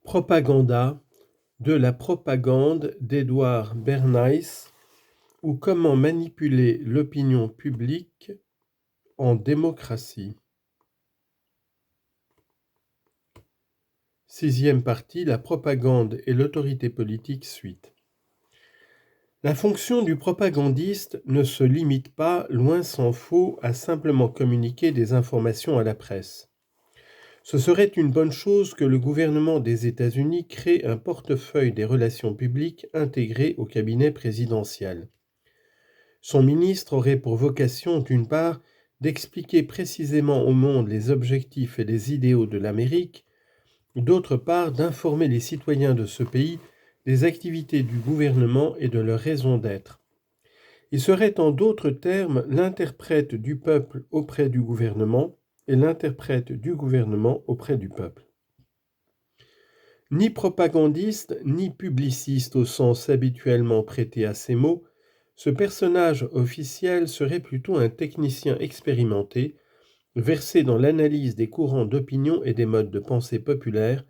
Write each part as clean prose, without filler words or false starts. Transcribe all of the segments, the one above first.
Propaganda, de la propagande d'Edward Bernays ou comment manipuler l'opinion publique en démocratie. Sixième partie, la propagande et l'autorité politique suite. La fonction du propagandiste ne se limite pas, loin s'en faut, à simplement communiquer des informations à la presse. Ce serait une bonne chose que le gouvernement des États-Unis crée un portefeuille des relations publiques intégré au cabinet présidentiel. Son ministre aurait pour vocation, d'une part, d'expliquer précisément au monde les objectifs et les idéaux de l'Amérique, d'autre part, d'informer les citoyens de ce pays des activités du gouvernement et de leur raison d'être. Il serait en d'autres termes l'interprète du peuple auprès du gouvernement et l'interprète du gouvernement auprès du peuple. Ni propagandiste, ni publiciste au sens habituellement prêté à ces mots, ce personnage officiel serait plutôt un technicien expérimenté, versé dans l'analyse des courants d'opinion et des modes de pensée populaires,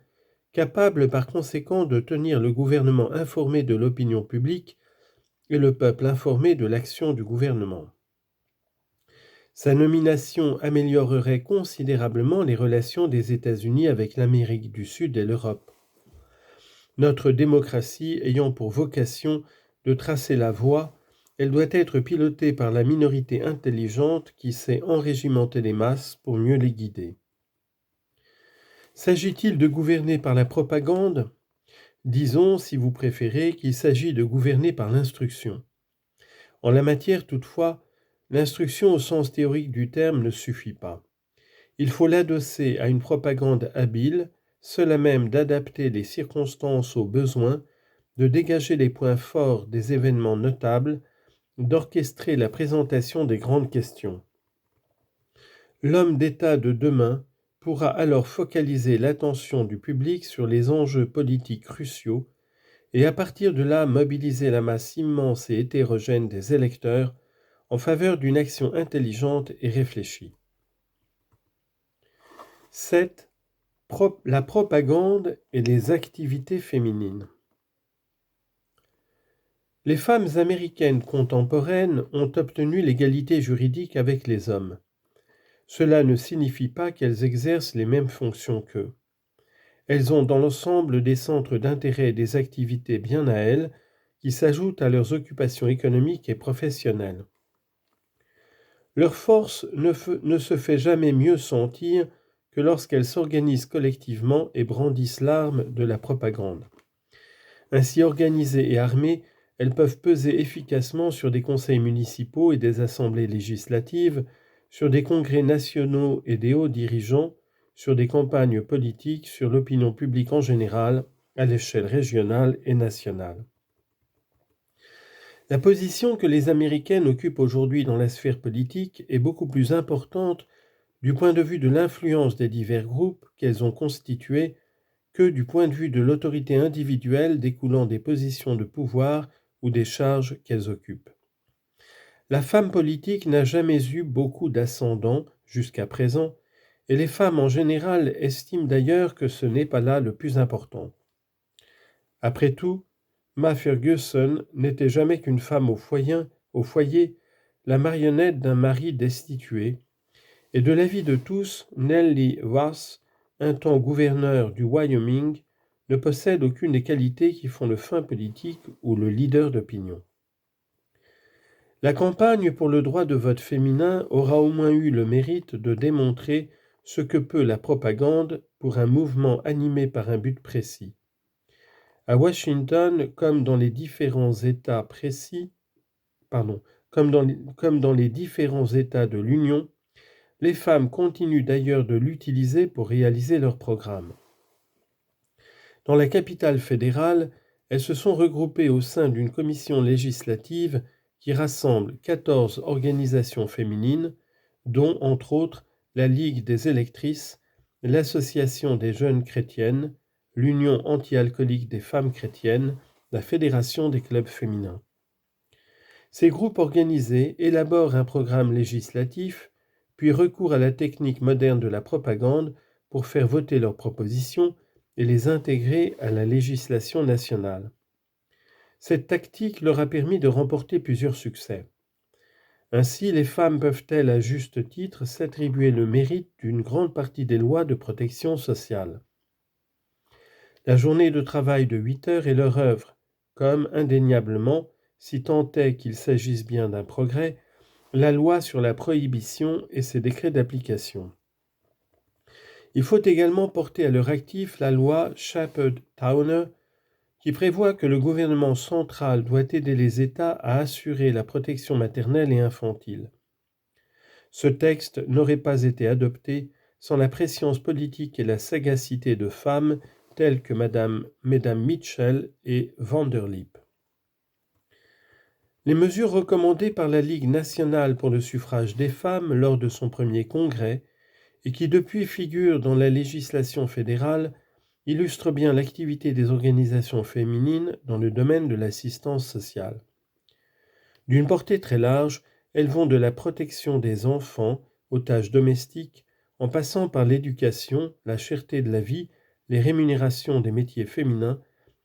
capable par conséquent de tenir le gouvernement informé de l'opinion publique et le peuple informé de l'action du gouvernement. Sa nomination améliorerait considérablement les relations des États-Unis avec l'Amérique du Sud et l'Europe. Notre démocratie ayant pour vocation de tracer la voie, elle doit être pilotée par la minorité intelligente qui sait enrégimenter les masses pour mieux les guider. S'agit-il de gouverner par la propagande ? Disons, si vous préférez, qu'il s'agit de gouverner par l'instruction. En la matière, toutefois, l'instruction au sens théorique du terme ne suffit pas. Il faut l'adosser à une propagande habile, seule à même d'adapter les circonstances aux besoins, de dégager les points forts des événements notables, d'orchestrer la présentation des grandes questions. L'homme d'État de demain pourra alors focaliser l'attention du public sur les enjeux politiques cruciaux et à partir de là mobiliser la masse immense et hétérogène des électeurs en faveur d'une action intelligente et réfléchie. 7. La propagande et les activités féminines. Les femmes américaines contemporaines ont obtenu l'égalité juridique avec les hommes. Cela ne signifie pas qu'elles exercent les mêmes fonctions qu'eux. Elles ont dans l'ensemble des centres d'intérêt et des activités bien à elles qui s'ajoutent à leurs occupations économiques et professionnelles. Leur force ne se fait jamais mieux sentir que lorsqu'elles s'organisent collectivement et brandissent l'arme de la propagande. Ainsi organisées et armées, elles peuvent peser efficacement sur des conseils municipaux et des assemblées législatives, sur des congrès nationaux et des hauts dirigeants, sur des campagnes politiques, sur l'opinion publique en général, à l'échelle régionale et nationale. La position que les Américaines occupent aujourd'hui dans la sphère politique est beaucoup plus importante du point de vue de l'influence des divers groupes qu'elles ont constitués que du point de vue de l'autorité individuelle découlant des positions de pouvoir ou des charges qu'elles occupent. La femme politique n'a jamais eu beaucoup d'ascendant jusqu'à présent, et les femmes en général estiment d'ailleurs que ce n'est pas là le plus important. Après tout, Ma Ferguson n'était jamais qu'une femme au foyer, la marionnette d'un mari destitué, et de l'avis de tous, Nellie Ross, un temps gouverneur du Wyoming, ne possède aucune des qualités qui font le fin politique ou le leader d'opinion. La campagne pour le droit de vote féminin aura au moins eu le mérite de démontrer ce que peut la propagande pour un mouvement animé par un but précis. À Washington, comme dans les différents États de l'Union, les femmes continuent d'ailleurs de l'utiliser pour réaliser leurs programmes. Dans la capitale fédérale, elles se sont regroupées au sein d'une commission législative qui rassemble 14 organisations féminines, dont, entre autres, la Ligue des électrices, l'Association des jeunes chrétiennes, l'Union anti-alcoolique des femmes chrétiennes, la Fédération des clubs féminins. Ces groupes organisés élaborent un programme législatif, puis recourent à la technique moderne de la propagande pour faire voter leurs propositions et les intégrer à la législation nationale. Cette tactique leur a permis de remporter plusieurs succès. Ainsi, les femmes peuvent-elles à juste titre s'attribuer le mérite d'une grande partie des lois de protection sociale. La journée de travail de 8 heures est leur œuvre, comme indéniablement, si tant est qu'il s'agisse bien d'un progrès, la loi sur la prohibition et ses décrets d'application. Il faut également porter à leur actif la loi Shepard-Towner qui prévoit que le gouvernement central doit aider les États à assurer la protection maternelle et infantile. Ce texte n'aurait pas été adopté sans la préscience politique et la sagacité de femmes telles que Mesdames Mitchell et Vanderlip. Les mesures recommandées par la Ligue nationale pour le suffrage des femmes lors de son premier congrès et qui depuis figurent dans la législation fédérale illustrent bien l'activité des organisations féminines dans le domaine de l'assistance sociale. D'une portée très large, elles vont de la protection des enfants aux tâches domestiques, en passant par l'éducation, la cherté de la vie, les rémunérations des métiers féminins,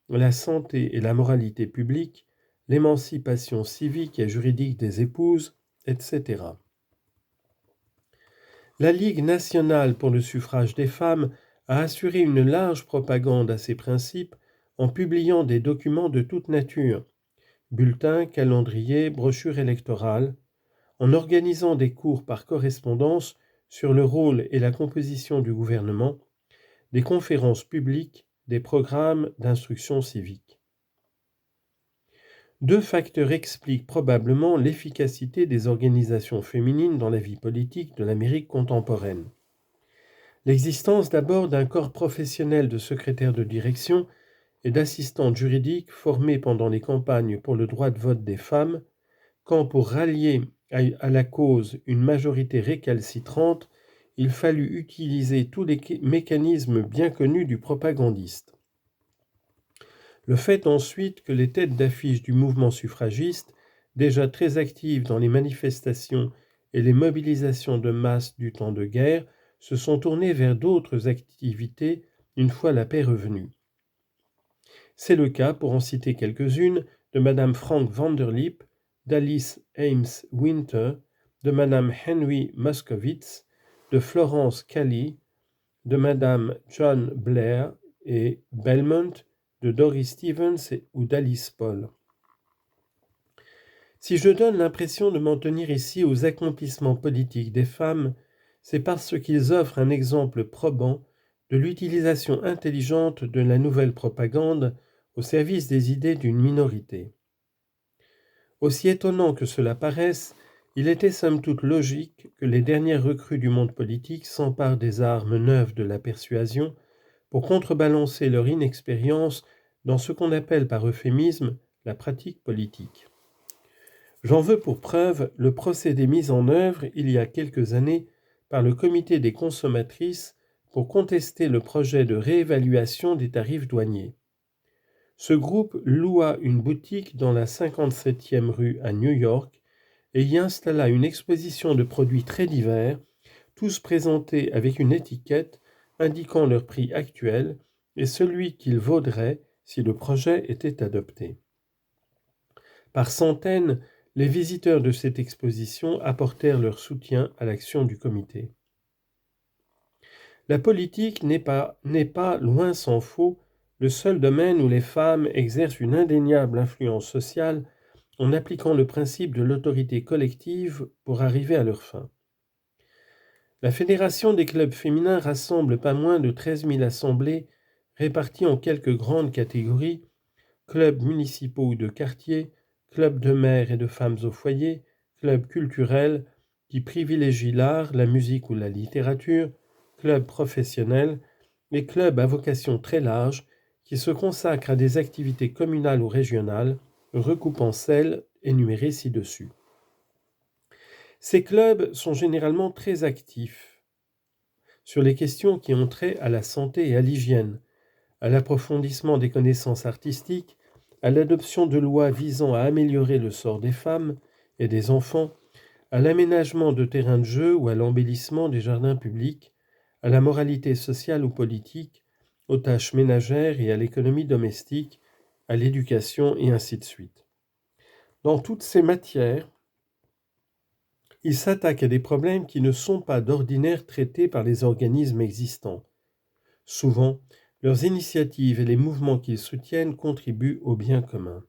la santé et la moralité publique, l'émancipation civique et juridique des épouses, etc. La Ligue nationale pour le suffrage des femmes a assuré une large propagande à ces principes en publiant des documents de toute nature, bulletins, calendriers, brochures électorales, en organisant des cours par correspondance sur le rôle et la composition du gouvernement, des conférences publiques, des programmes d'instruction civique. Deux facteurs expliquent probablement l'efficacité des organisations féminines dans la vie politique de l'Amérique contemporaine. L'existence d'abord d'un corps professionnel de secrétaires de direction et d'assistantes juridiques formés pendant les campagnes pour le droit de vote des femmes, quand pour rallier à la cause une majorité récalcitrante, il fallut utiliser tous les mécanismes bien connus du propagandiste. Le fait ensuite que les têtes d'affiche du mouvement suffragiste, déjà très actives dans les manifestations et les mobilisations de masse du temps de guerre, se sont tournées vers d'autres activités une fois la paix revenue. C'est le cas, pour en citer quelques-unes, de Madame Frank Vanderlip, d'Alice Ames Winter, de Madame Henry Moskowitz, de Florence Kelley, de Madame John Blair et Belmont, de Doris Stevens ou d'Alice Paul. Si je donne l'impression de m'en tenir ici aux accomplissements politiques des femmes, c'est parce qu'ils offrent un exemple probant de l'utilisation intelligente de la nouvelle propagande au service des idées d'une minorité. Aussi étonnant que cela paraisse, il était somme toute logique que les dernières recrues du monde politique s'emparent des armes neuves de la persuasion pour contrebalancer leur inexpérience dans ce qu'on appelle par euphémisme la pratique politique. J'en veux pour preuve le procédé mis en œuvre il y a quelques années par le Comité des consommatrices pour contester le projet de réévaluation des tarifs douaniers. Ce groupe loua une boutique dans la 57e rue à New York et y installa une exposition de produits très divers, tous présentés avec une étiquette indiquant leur prix actuel et celui qu'il vaudrait si le projet était adopté. Par centaines, les visiteurs de cette exposition apportèrent leur soutien à l'action du comité. La politique n'est pas, loin s'en faut, le seul domaine où les femmes exercent une indéniable influence sociale en appliquant le principe de l'autorité collective pour arriver à leurs fins. La Fédération des clubs féminins rassemble pas moins de 13 000 assemblées réparties en quelques grandes catégories, clubs municipaux ou de quartier, clubs de mères et de femmes au foyer, clubs culturels qui privilégient l'art, la musique ou la littérature, clubs professionnels et clubs à vocation très large qui se consacrent à des activités communales ou régionales, recoupant celles énumérées ci-dessus. Ces clubs sont généralement très actifs sur les questions qui ont trait à la santé et à l'hygiène, à l'approfondissement des connaissances artistiques, à l'adoption de lois visant à améliorer le sort des femmes et des enfants, à l'aménagement de terrains de jeu ou à l'embellissement des jardins publics, à la moralité sociale ou politique, aux tâches ménagères et à l'économie domestique, à l'éducation et ainsi de suite. Dans toutes ces matières, ils s'attaquent à des problèmes qui ne sont pas d'ordinaire traités par les organismes existants. Souvent, leurs initiatives et les mouvements qu'ils soutiennent contribuent au bien commun.